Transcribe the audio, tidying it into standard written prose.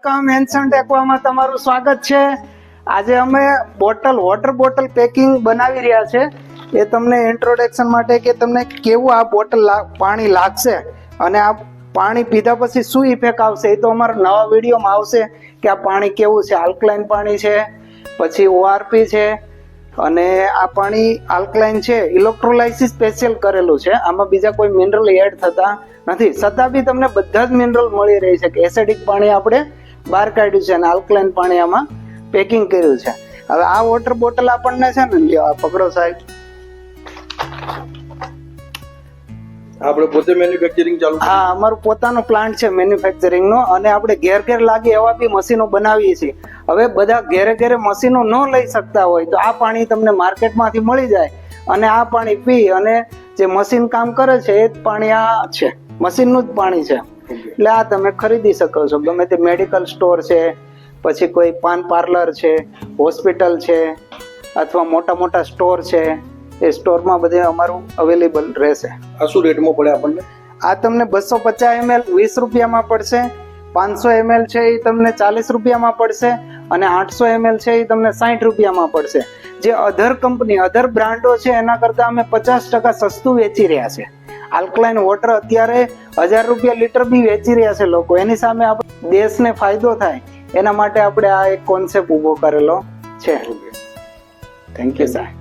Welcome એન્સન્ટ એક્વામાં તમારું સ્વાગત છે. આજે અમે વોટર બોટલ પેકિંગ બનાવી રહ્યા છે. એ તમને ઇન્ટ્રોડક્શન માટે કે તમને કેવું આ બોટલ પાણી લાગશે અને આ પાણી પીધા પછી શું ઇફેક્ટ આવશે એ તો અમારા નવા વિડીયોમાં આવશે કે આ પાણી કેવું છે. આલ્કલાઇન પાણી છે, પછી ઓઆરપી છે, અને આ પાણી આલ્કલાઇન છે, ઇલેક્ટ્રોલાઇસિસ સ્પેશિયલ કરેલું છે. આમાં બીજા કોઈ મિનરલ એડ થતા નથી, છતાં બી તમને બધા જ મિનરલ મળી રહી છે. કે એસિડિક પાણી આપણે બહાર કાઢ્યું છે અને આલ્કલાઇન પાણી આમાં પેકિંગ કર્યું છે. હવે આ વોટર બોટલ આપણને છે ને, લ્યો આ પકડો સાહેબ, આપણે પોતે મેન્યુફેક્ચરિંગ ચાલુ. હા, અમારું પોતાનો પ્લાન્ટ છે મેન્યુફેક્ચરિંગ નો, અને આપણે ઘેર ઘેર લાગે એવા બી મશીનો બનાવીએ છીએ. હવે બધા ઘેરે ઘેરે મશીનો ન લઈ શકતા હોય તો આ પાણી તમને માર્કેટમાંથી મળી જાય, અને આ પાણી પી અને જે મશીન કામ કરે છે એ જ પાણી આ છે, મશીનનું જ પાણી છે. એટલે આ તમે ખરીદી શકો છો. ગમે તે મેડિકલ સ્ટોર છે, પછી કોઈ પાન પાર્લર છે, હોસ્પિટલ છે, અથવા મોટા મોટા સ્ટોર છે, એ સ્ટોરમાં બધે અમારું અવેલેબલ રહેશે. આ શું રેટમાં પડે આપણને? આ તમને 250 ml 20 રૂપિયામાં પડશે, 500 ml છે એ તમને 40 રૂપિયામાં પડશે, અને 800 ml છે એ તમને 60 રૂપિયામાં પડશે. જે અધર કંપની અધર બ્રાન્ડો છે એના કરતાં અમે 50% સસ્તું વેચી રહ્યા છે. આલ્કલાઇન વોટર અત્યારે 1000 રૂપિયા લીટર બી વેચી રહ્યા છે લોકો. એની સામે આપણે દેશને ફાયદો થાય એના માટે આપણે આ એક કોન્સેપ્ટ ઊભો કરેલો છે. થેન્ક યુ સાહેબ.